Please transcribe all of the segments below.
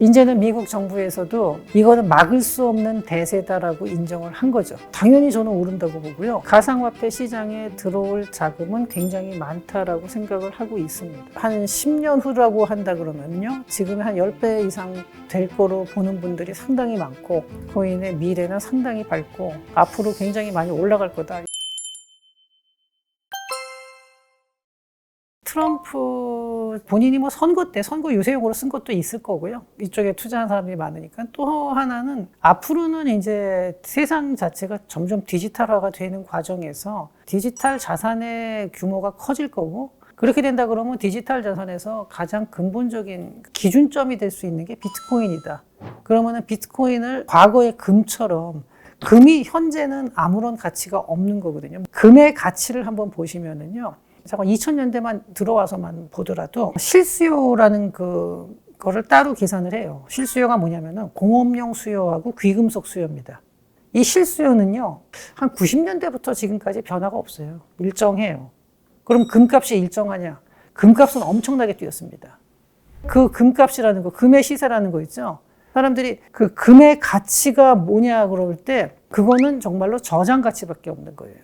이제는 미국 정부에서도 이거는 막을 수 없는 대세다라고 인정을 한 거죠. 당연히 저는 오른다고 보고요. 가상화폐 시장에 들어올 자금은 굉장히 많다라고 생각을 하고 있습니다. 한 10년 후라고 한다 그러면요. 지금 한 10배 이상 될 거로 보는 분들이 상당히 많고 코인의 미래는 상당히 밝고 앞으로 굉장히 많이 올라갈 거다. 트럼프 본인이 뭐 선거 때 선거 유세용으로 쓴 것도 있을 거고요. 이쪽에 투자한 사람들이 많으니까. 또 하나는 앞으로는 이제 세상 자체가 점점 디지털화가 되는 과정에서 디지털 자산의 규모가 커질 거고, 그렇게 된다 그러면 디지털 자산에서 가장 근본적인 기준점이 될 수 있는 게 비트코인이다. 그러면은 비트코인을 과거의 금처럼, 금이 현재는 아무런 가치가 없는 거거든요. 금의 가치를 한번 보시면은요. 잠깐 2000년대만 들어와서만 보더라도 실수요라는 거를 따로 계산을 해요. 실수요가 뭐냐면은 공업용 수요하고 귀금속 수요입니다. 이 실수요는요, 한 90년대부터 지금까지 변화가 없어요. 일정해요. 그럼 금값이 일정하냐? 금값은 엄청나게 뛰었습니다. 그 금값이라는 거, 금의 시세라는 거 있죠? 사람들이 그 금의 가치가 뭐냐 그럴 때 그거는 정말로 저장 가치밖에 없는 거예요.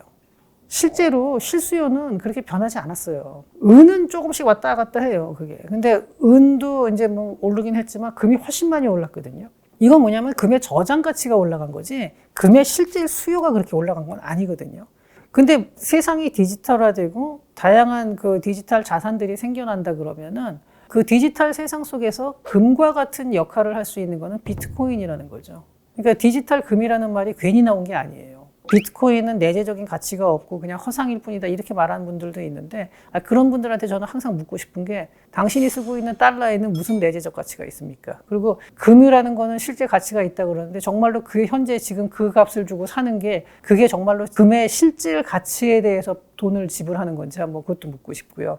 실제로 실수요는 그렇게 변하지 않았어요. 은은 조금씩 왔다 갔다 해요, 그게. 근데 은도 이제 뭐 오르긴 했지만 금이 훨씬 많이 올랐거든요. 이건 뭐냐면 금의 저장 가치가 올라간 거지 금의 실제 수요가 그렇게 올라간 건 아니거든요. 근데 세상이 디지털화되고 다양한 그 디지털 자산들이 생겨난다 그러면은 그 디지털 세상 속에서 금과 같은 역할을 할 수 있는 거는 비트코인이라는 거죠. 그러니까 디지털 금이라는 말이 괜히 나온 게 아니에요. 비트코인은 내재적인 가치가 없고 그냥 허상일 뿐이다 이렇게 말하는 분들도 있는데, 그런 분들한테 저는 항상 묻고 싶은 게, 당신이 쓰고 있는 달러에는 무슨 내재적 가치가 있습니까? 그리고 금이라는 거는 실제 가치가 있다고 그러는데 정말로 그 현재 지금 그 값을 주고 사는 게 그게 정말로 금의 실질 가치에 대해서 돈을 지불하는 건지 한번 그것도 묻고 싶고요.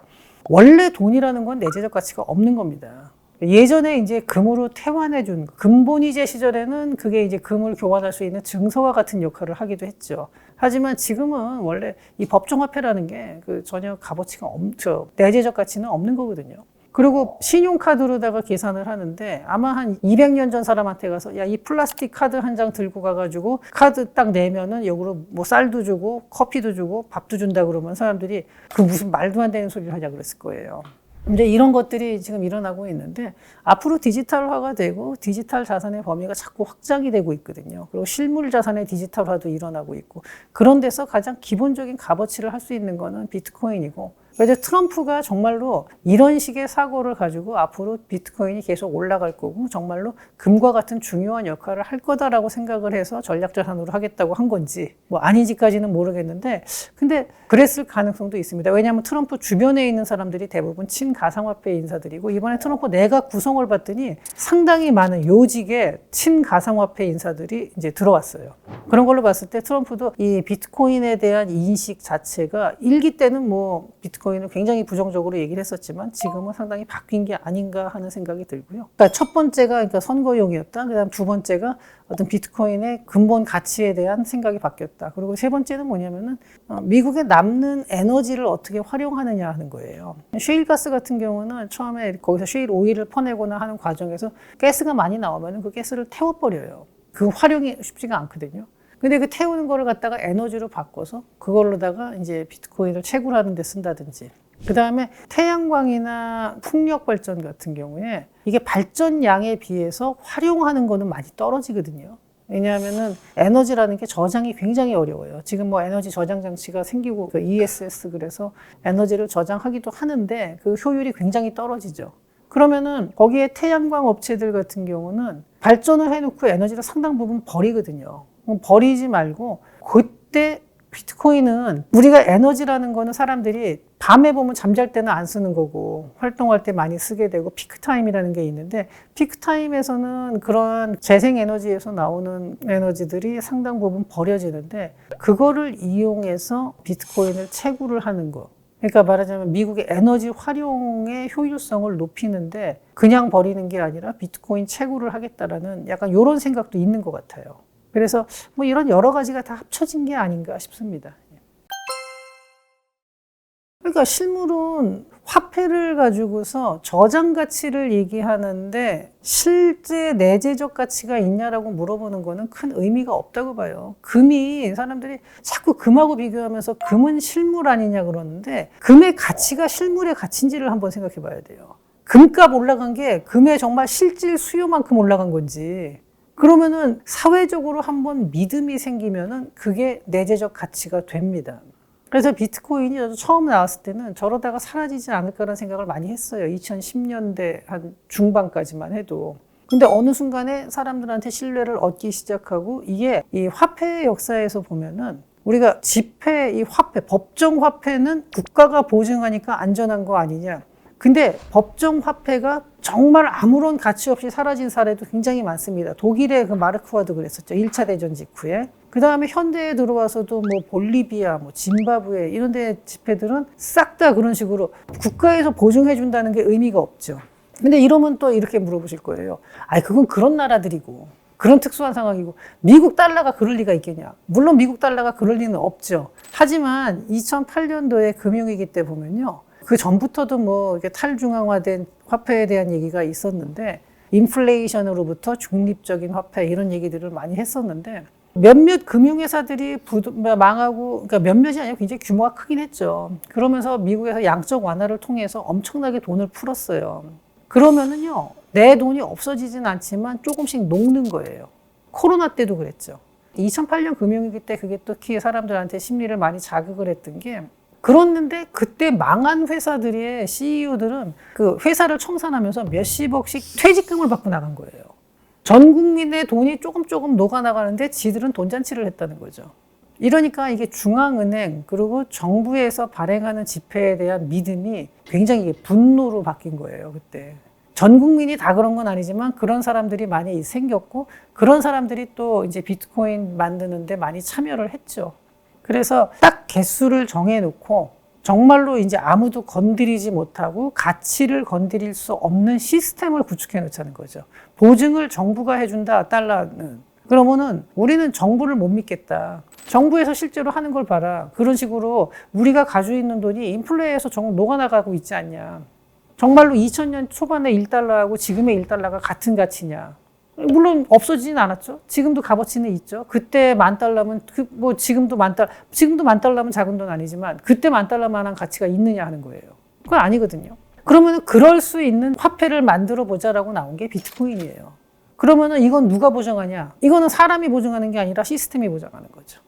원래 돈이라는 건 내재적 가치가 없는 겁니다. 예전에 이제 금으로 태환해준 금본위제 시절에는 그게 이제 금을 교환할 수 있는 증서와 같은 역할을 하기도 했죠. 하지만 지금은 원래 이 법정화폐라는 게 그 전혀 값어치가 내재적 가치는 없는 거거든요. 그리고 신용카드로다가 계산을 하는데 아마 한 200년 전 사람한테 가서 야, 이 플라스틱 카드 한 장 들고 가가지고 카드 딱 내면은 역으로 뭐 쌀도 주고 커피도 주고 밥도 준다 그러면 사람들이 그 무슨 말도 안 되는 소리를 하자 그랬을 거예요. 이제 이런 것들이 지금 일어나고 있는데 앞으로 디지털화가 되고 디지털 자산의 범위가 자꾸 확장이 되고 있거든요. 그리고 실물 자산의 디지털화도 일어나고 있고, 그런 데서 가장 기본적인 값어치를 할 수 있는 거는 비트코인이고, 그래서 트럼프가 정말로 이런 식의 사고를 가지고 앞으로 비트코인이 계속 올라갈 거고 정말로 금과 같은 중요한 역할을 할 거다라고 생각을 해서 전략자산으로 하겠다고 한 건지 뭐 아닌지까지는 모르겠는데, 근데 그랬을 가능성도 있습니다. 왜냐하면 트럼프 주변에 있는 사람들이 대부분 친가상화폐 인사들이고, 이번에 트럼프 내각 구성을 봤더니 상당히 많은 요직의 친가상화폐 인사들이 이제 들어왔어요. 그런 걸로 봤을 때 트럼프도 이 비트코인에 대한 인식 자체가 일기 때는 뭐 비트코인을 굉장히 부정적으로 얘기를 했었지만 지금은 상당히 바뀐 게 아닌가 하는 생각이 들고요. 그러니까 첫 번째가 그러니까 선거용이었다. 그다음 두 번째가 어떤 비트코인의 근본 가치에 대한 생각이 바뀌었다. 그리고 세 번째는 뭐냐면은 미국에 남는 에너지를 어떻게 활용하느냐 하는 거예요. 셰일가스 같은 경우는 처음에 거기서 셰일 오일을 퍼내거나 하는 과정에서 가스가 많이 나오면 그 가스를 태워버려요. 그 활용이 쉽지가 않거든요. 근데 그 태우는 거를 갖다가 에너지로 바꿔서 그걸로다가 이제 비트코인을 채굴하는 데 쓴다든지, 그 다음에 태양광이나 풍력 발전 같은 경우에 이게 발전량에 비해서 활용하는 거는 많이 떨어지거든요. 왜냐하면은 에너지라는 게 저장이 굉장히 어려워요. 지금 뭐 에너지 저장 장치가 생기고 그 ESS 그래서 에너지를 저장하기도 하는데 그 효율이 굉장히 떨어지죠. 그러면은 거기에 태양광 업체들 같은 경우는 발전을 해놓고 에너지를 상당 부분 버리거든요. 버리지 말고 그때 비트코인은 우리가 에너지라는 거는 사람들이 밤에 보면 잠잘 때는 안 쓰는 거고 활동할 때 많이 쓰게 되고 피크타임이라는 게 있는데, 피크타임에서는 그런 재생에너지에서 나오는 에너지들이 상당 부분 버려지는데 그거를 이용해서 비트코인을 채굴을 하는 거. 그러니까 말하자면 미국의 에너지 활용의 효율성을 높이는데 그냥 버리는 게 아니라 비트코인 채굴을 하겠다라는 약간 이런 생각도 있는 것 같아요. 그래서 뭐 이런 여러 가지가 다 합쳐진 게 아닌가 싶습니다. 그러니까 실물은 화폐를 가지고서 저장 가치를 얘기하는데 실제 내재적 가치가 있냐라고 물어보는 거는 큰 의미가 없다고 봐요. 금이 사람들이 자꾸 금하고 비교하면서 금은 실물 아니냐 그러는데 금의 가치가 실물의 가치인지를 한번 생각해 봐야 돼요. 금값 올라간 게 금의 정말 실질 수요만큼 올라간 건지, 그러면은 사회적으로 한번 믿음이 생기면은 그게 내재적 가치가 됩니다. 그래서 비트코인이 저도 처음 나왔을 때는 저러다가 사라지지 않을까라는 생각을 많이 했어요. 2010년대 한 중반까지만 해도. 근데 어느 순간에 사람들한테 신뢰를 얻기 시작하고, 이게 이 화폐의 역사에서 보면은 우리가 지폐, 이 화폐, 법정 화폐는 국가가 보증하니까 안전한 거 아니냐. 근데 법정 화폐가 정말 아무런 가치 없이 사라진 사례도 굉장히 많습니다. 독일의 그 마르크와도 그랬었죠. 1차 대전 직후에. 그 다음에 현대에 들어와서도 뭐 볼리비아, 뭐 짐바브웨 이런 데 지폐들은 싹 다 그런 식으로 국가에서 보증해 준다는 게 의미가 없죠. 근데 이러면 또 이렇게 물어보실 거예요. 아니, 그건 그런 나라들이고 그런 특수한 상황이고 미국 달러가 그럴 리가 있겠냐. 물론 미국 달러가 그럴 리는 없죠. 하지만 2008년도에 금융위기 때 보면요, 그 전부터도 뭐 이렇게 탈중앙화된 화폐에 대한 얘기가 있었는데, 인플레이션으로부터 중립적인 화폐 이런 얘기들을 많이 했었는데, 몇몇 금융회사들이 망하고, 그러니까 몇몇이 아니라 굉장히 규모가 크긴 했죠. 그러면서 미국에서 양적 완화를 통해서 엄청나게 돈을 풀었어요. 그러면은요, 내 돈이 없어지진 않지만 조금씩 녹는 거예요. 코로나 때도 그랬죠. 2008년 금융위기 때 그게 또 특히 사람들한테 심리를 많이 자극을 했던 게, 그랬는데 그때 망한 회사들의 CEO들은 그 회사를 청산하면서 몇십억씩 퇴직금을 받고 나간 거예요. 전 국민의 돈이 조금 녹아나가는데 지들은 돈잔치를 했다는 거죠. 이러니까 이게 중앙은행 그리고 정부에서 발행하는 지폐에 대한 믿음이 굉장히 분노로 바뀐 거예요, 그때. 전 국민이 다 그런 건 아니지만 그런 사람들이 많이 생겼고, 그런 사람들이 또 이제 비트코인 만드는데 많이 참여를 했죠. 그래서 딱 개수를 정해놓고 정말로 이제 아무도 건드리지 못하고 가치를 건드릴 수 없는 시스템을 구축해 놓자는 거죠. 보증을 정부가 해준다, 달러는. 그러면은 우리는 정부를 못 믿겠다. 정부에서 실제로 하는 걸 봐라. 그런 식으로 우리가 가지고 있는 돈이 인플레에서 정말 녹아나가고 있지 않냐. 정말로 2000년 초반에 1달러하고 지금의 1달러가 같은 가치냐. 물론 없어지진 않았죠. 지금도 값어치는 있죠. 그때 $10,000면 지금도 $10,000면 작은 돈 아니지만 그때 $10,000만한 가치가 있느냐 하는 거예요. 그건 아니거든요. 그러면 그럴 수 있는 화폐를 만들어 보자라고 나온 게 비트코인이에요. 그러면은 이건 누가 보장하냐? 이거는 사람이 보장하는 게 아니라 시스템이 보장하는 거죠.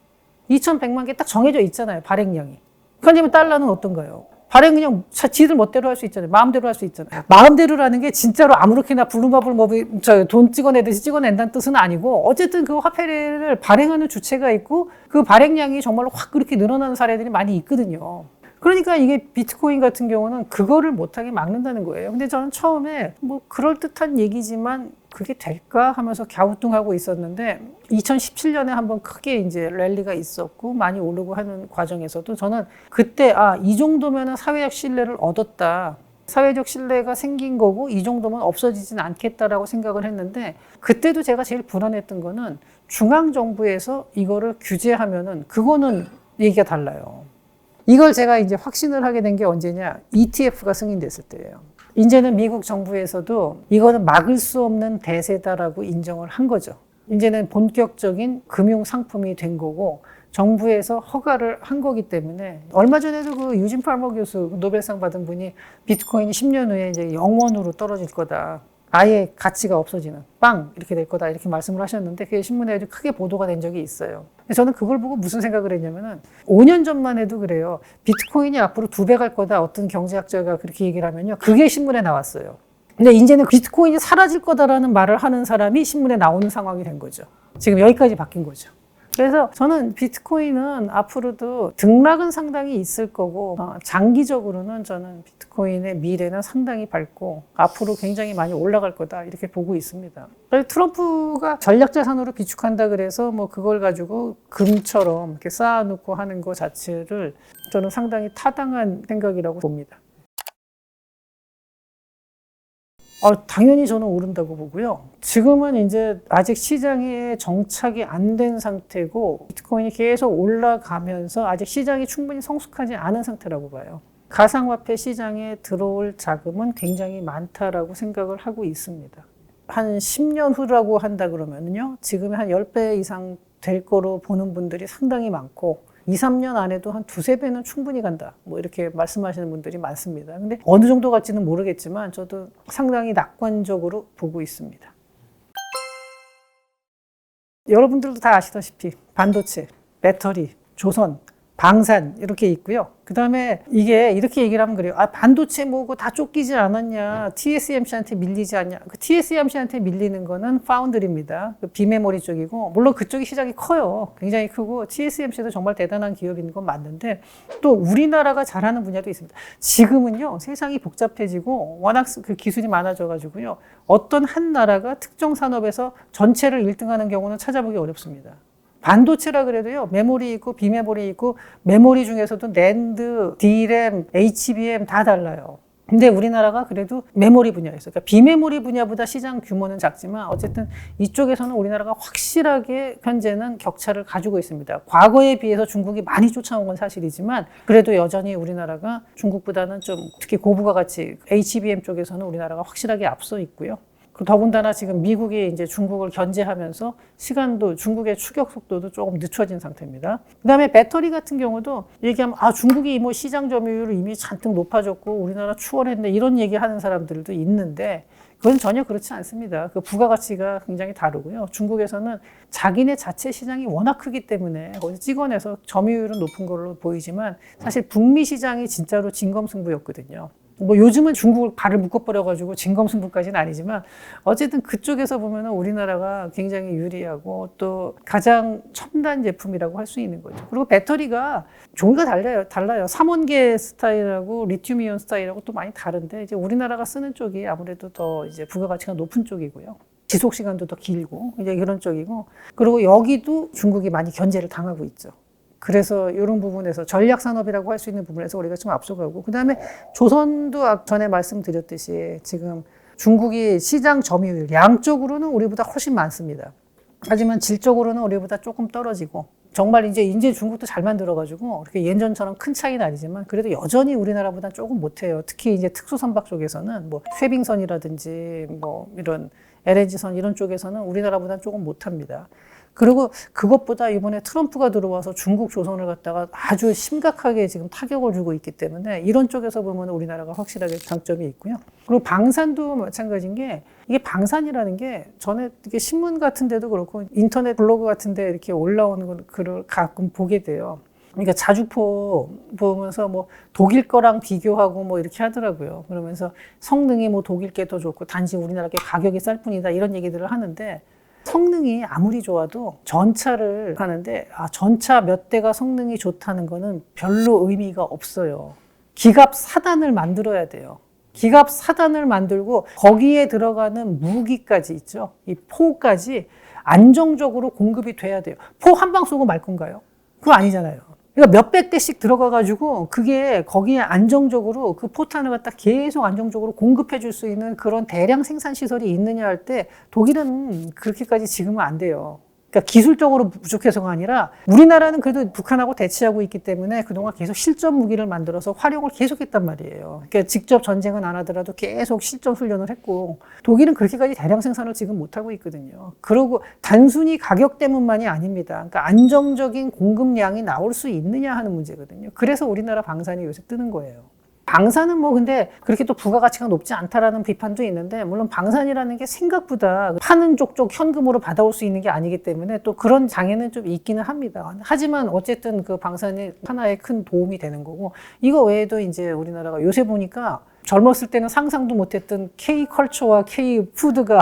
2,100만 개 딱 정해져 있잖아요, 발행량이. 그런데 달러는 어떤가요? 발행 그냥 지들 멋대로 할 수 있잖아요. 마음대로 할 수 있잖아요. 마음대로라는 게 진짜로 아무렇게나 블루마블 돈 찍어내듯이 찍어낸다는 뜻은 아니고, 어쨌든 그 화폐를 발행하는 주체가 있고 그 발행량이 정말로 확 그렇게 늘어나는 사례들이 많이 있거든요. 그러니까 이게 비트코인 같은 경우는 그거를 못하게 막는다는 거예요. 근데 저는 처음에 뭐 그럴듯한 얘기지만 그게 될까 하면서 갸우뚱하고 있었는데, 2017년에 한번 크게 이제 랠리가 있었고 많이 오르고 하는 과정에서도 저는 그때 이 정도면은 사회적 신뢰를 얻었다. 사회적 신뢰가 생긴 거고 이 정도면 없어지진 않겠다라고 생각을 했는데, 그때도 제가 제일 불안했던 거는 중앙정부에서 이거를 규제하면은 그거는 얘기가 달라요. 이걸 제가 이제 확신을 하게 된 게 언제냐? ETF가 승인됐을 때예요. 이제는 미국 정부에서도 이거는 막을 수 없는 대세다라고 인정을 한 거죠. 이제는 본격적인 금융 상품이 된 거고 정부에서 허가를 한 거기 때문에, 얼마 전에도 그 유진 팔머 교수 노벨상 받은 분이 비트코인이 10년 후에 이제 0원으로 떨어질 거다. 아예 가치가 없어지는, 빵 이렇게 될 거다, 이렇게 말씀을 하셨는데 그게 신문에 아주 크게 보도가 된 적이 있어요. 저는 그걸 보고 무슨 생각을 했냐면은, 5년 전만 해도 그래요. 비트코인이 앞으로 2배 갈 거다, 어떤 경제학자가 그렇게 얘기를 하면요, 그게 신문에 나왔어요. 근데 이제는 비트코인이 사라질 거다라는 말을 하는 사람이 신문에 나오는 상황이 된 거죠. 지금 여기까지 바뀐 거죠. 그래서 저는 비트코인은 앞으로도 등락은 상당히 있을 거고, 장기적으로는 저는 비트코인의 미래는 상당히 밝고 앞으로 굉장히 많이 올라갈 거다, 이렇게 보고 있습니다. 트럼프가 전략자산으로 비축한다 그래서 뭐 그걸 가지고 금처럼 이렇게 쌓아놓고 하는 것 자체를 저는 상당히 타당한 생각이라고 봅니다. 당연히 저는 오른다고 보고요. 지금은 이제 아직 시장에 정착이 안 된 상태고 비트코인이 계속 올라가면서 아직 시장이 충분히 성숙하지 않은 상태라고 봐요. 가상화폐 시장에 들어올 자금은 굉장히 많다라고 생각을 하고 있습니다. 한 10년 후라고 한다 그러면요. 지금 한 10배 이상 될 거로 보는 분들이 상당히 많고 2, 3년 안에도 한 두세 배는 충분히 간다. 뭐 이렇게 말씀하시는 분들이 많습니다. 근데 어느 정도 갈지는 모르겠지만 저도 상당히 낙관적으로 보고 있습니다. 여러분들도 다 아시다시피 반도체, 배터리, 조선, 방산 이렇게 있고요. 그 다음에 이게 이렇게 얘기를 하면 그래요. 아, 반도체 뭐고 다 쫓기지 않았냐. TSMC한테 밀리지 않냐. 그 TSMC한테 밀리는 거는 파운드리입니다. 그 비메모리 쪽이고 물론 그쪽이 시장이 커요. 굉장히 크고 TSMC도 정말 대단한 기업인 건 맞는데 또 우리나라가 잘하는 분야도 있습니다. 지금은요. 세상이 복잡해지고 워낙 그 기술이 많아져가지고요. 어떤 한 나라가 특정 산업에서 전체를 1등하는 경우는 찾아보기 어렵습니다. 반도체라 그래도요, 메모리 있고 비메모리 있고 메모리 중에서도 낸드, D램, HBM 다 달라요. 근데 우리나라가 그래도 메모리 분야에서, 그러니까 비메모리 분야보다 시장 규모는 작지만 어쨌든 이쪽에서는 우리나라가 확실하게 현재는 격차를 가지고 있습니다. 과거에 비해서 중국이 많이 쫓아온 건 사실이지만 그래도 여전히 우리나라가 중국보다는 좀 특히 고부가 가치 HBM 쪽에서는 우리나라가 확실하게 앞서 있고요. 더군다나 지금 미국이 이제 중국을 견제하면서 시간도 중국의 추격 속도도 조금 늦춰진 상태입니다. 그다음에 배터리 같은 경우도 얘기하면 아 중국이 뭐 시장 점유율을 이미 잔뜩 높아졌고 우리나라 추월했네 이런 얘기하는 사람들도 있는데 그건 전혀 그렇지 않습니다. 그 부가가치가 굉장히 다르고요. 중국에서는 자기네 자체 시장이 워낙 크기 때문에 거기서 찍어내서 점유율은 높은 걸로 보이지만 사실 북미 시장이 진짜로 진검승부였거든요. 뭐 요즘은 중국을 발을 묶어버려가지고 진검승부까지는 아니지만 어쨌든 그쪽에서 보면은 우리나라가 굉장히 유리하고 또 가장 첨단 제품이라고 할 수 있는 거죠. 그리고 배터리가 종류가 달라요. 삼원계 스타일하고 리튬이온 스타일하고 또 많이 다른데 이제 우리나라가 쓰는 쪽이 아무래도 더 이제 부가가치가 높은 쪽이고요. 지속 시간도 더 길고 이제 이런 쪽이고 그리고 여기도 중국이 많이 견제를 당하고 있죠. 그래서 이런 부분에서 전략산업이라고 할 수 있는 부분에서 우리가 좀 앞서가고 그 다음에 조선도 전에 말씀드렸듯이 지금 중국이 시장 점유율 양적으로는 우리보다 훨씬 많습니다. 하지만 질적으로는 우리보다 조금 떨어지고 정말 이제 중국도 잘 만들어가지고 그렇게 예전처럼 큰 차이는 아니지만 그래도 여전히 우리나라보다 조금 못해요. 특히 이제 특수선박 쪽에서는 뭐 쇠빙선이라든지 뭐 이런 LNG선 이런 쪽에서는 우리나라보다 조금 못합니다. 그리고 그것보다 이번에 트럼프가 들어와서 중국 조선을 갖다가 아주 심각하게 지금 타격을 주고 있기 때문에 이런 쪽에서 보면 우리나라가 확실하게 장점이 있고요. 그리고 방산도 마찬가지인 게 이게 방산이라는 게 전에 이게 신문 같은 데도 그렇고 인터넷 블로그 같은 데 이렇게 올라오는 글을 가끔 보게 돼요. 그러니까 자주포 보면서 뭐 독일 거랑 비교하고 뭐 이렇게 하더라고요. 그러면서 성능이 뭐 독일 게 더 좋고 단지 우리나라 게 가격이 쌀 뿐이다 이런 얘기들을 하는데 성능이 아무리 좋아도 전차를 하는데 전차 몇 대가 성능이 좋다는 거는 별로 의미가 없어요. 기갑 사단을 만들어야 돼요. 기갑 사단을 만들고 거기에 들어가는 무기까지 있죠. 이 포까지 안정적으로 공급이 돼야 돼요. 포 한 방 쏘고 말 건가요? 그거 아니잖아요. 그러니까 몇백 대씩 들어가가지고 그게 거기에 안정적으로 그 포탄을 갖다 계속 안정적으로 공급해 줄 수 있는 그런 대량 생산 시설이 있느냐 할 때 독일은 그렇게까지 지금은 안 돼요. 그러니까 기술적으로 부족해서가 아니라 우리나라는 그래도 북한하고 대치하고 있기 때문에 그동안 계속 실전 무기를 만들어서 활용을 계속했단 말이에요. 그러니까 직접 전쟁은 안 하더라도 계속 실전 훈련을 했고 독일은 그렇게까지 대량 생산을 지금 못하고 있거든요. 그리고 단순히 가격 때문만이 아닙니다. 그러니까 안정적인 공급량이 나올 수 있느냐 하는 문제거든요. 그래서 우리나라 방산이 요새 뜨는 거예요. 방산은 뭐 근데 그렇게 또 부가가치가 높지 않다라는 비판도 있는데 물론 방산이라는 게 생각보다 파는 족족 현금으로 받아올 수 있는 게 아니기 때문에 또 그런 장애는 좀 있기는 합니다. 하지만 어쨌든 그 방산이 하나의 큰 도움이 되는 거고 이거 외에도 이제 우리나라가 요새 보니까 젊었을 때는 상상도 못했던 K컬처와 K푸드가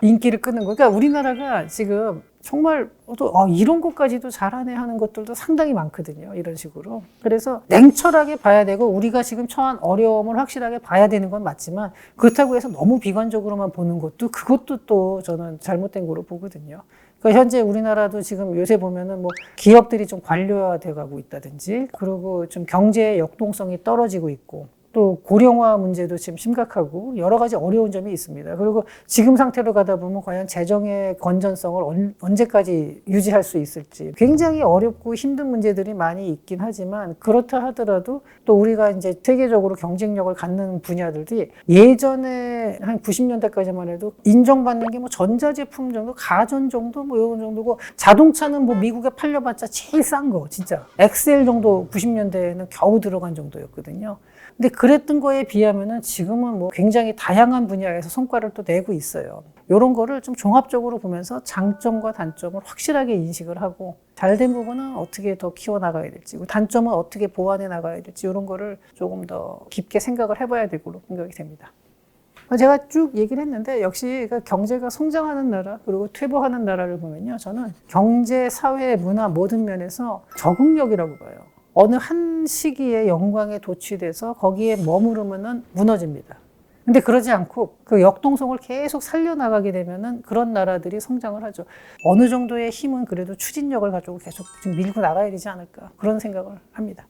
인기를 끄는 거. 그러니까 우리나라가 지금 정말 또 이런 것까지도 잘하네 하는 것들도 상당히 많거든요. 이런 식으로. 그래서 냉철하게 봐야 되고 우리가 지금 처한 어려움을 확실하게 봐야 되는 건 맞지만 그렇다고 해서 너무 비관적으로만 보는 것도 그것도 또 저는 잘못된 거로 보거든요. 그러니까 현재 우리나라도 지금 요새 보면은 뭐 기업들이 좀 관료화돼 가고 있다든지 그리고 좀 경제의 역동성이 떨어지고 있고 또 고령화 문제도 지금 심각하고 여러 가지 어려운 점이 있습니다. 그리고 지금 상태로 가다 보면 과연 재정의 건전성을 언제까지 유지할 수 있을지 굉장히 어렵고 힘든 문제들이 많이 있긴 하지만 그렇다 하더라도 또 우리가 이제 세계적으로 경쟁력을 갖는 분야들이 예전에 한 90년대까지만 해도 인정받는 게 뭐 전자제품 정도, 가전 정도 뭐 이런 정도고 자동차는 뭐 미국에 팔려봤자 제일 싼 거 진짜 엑셀 정도 90년대에는 겨우 들어간 정도였거든요. 근데 그랬던 거에 비하면은 지금은 뭐 굉장히 다양한 분야에서 성과를 또 내고 있어요. 이런 거를 좀 종합적으로 보면서 장점과 단점을 확실하게 인식을 하고 잘된 부분은 어떻게 더 키워나가야 될지 단점은 어떻게 보완해 나가야 될지 이런 거를 조금 더 깊게 생각을 해봐야 될 걸로 생각이 됩니다. 제가 쭉 얘기를 했는데 역시 경제가 성장하는 나라 그리고 퇴보하는 나라를 보면요. 저는 경제, 사회, 문화 모든 면에서 적응력이라고 봐요. 어느 한 시기에 영광에 도취돼서 거기에 머무르면은 무너집니다. 근데 그러지 않고 그 역동성을 계속 살려나가게 되면은 그런 나라들이 성장을 하죠. 어느 정도의 힘은 그래도 추진력을 가지고 계속 좀 밀고 나가야 되지 않을까 그런 생각을 합니다.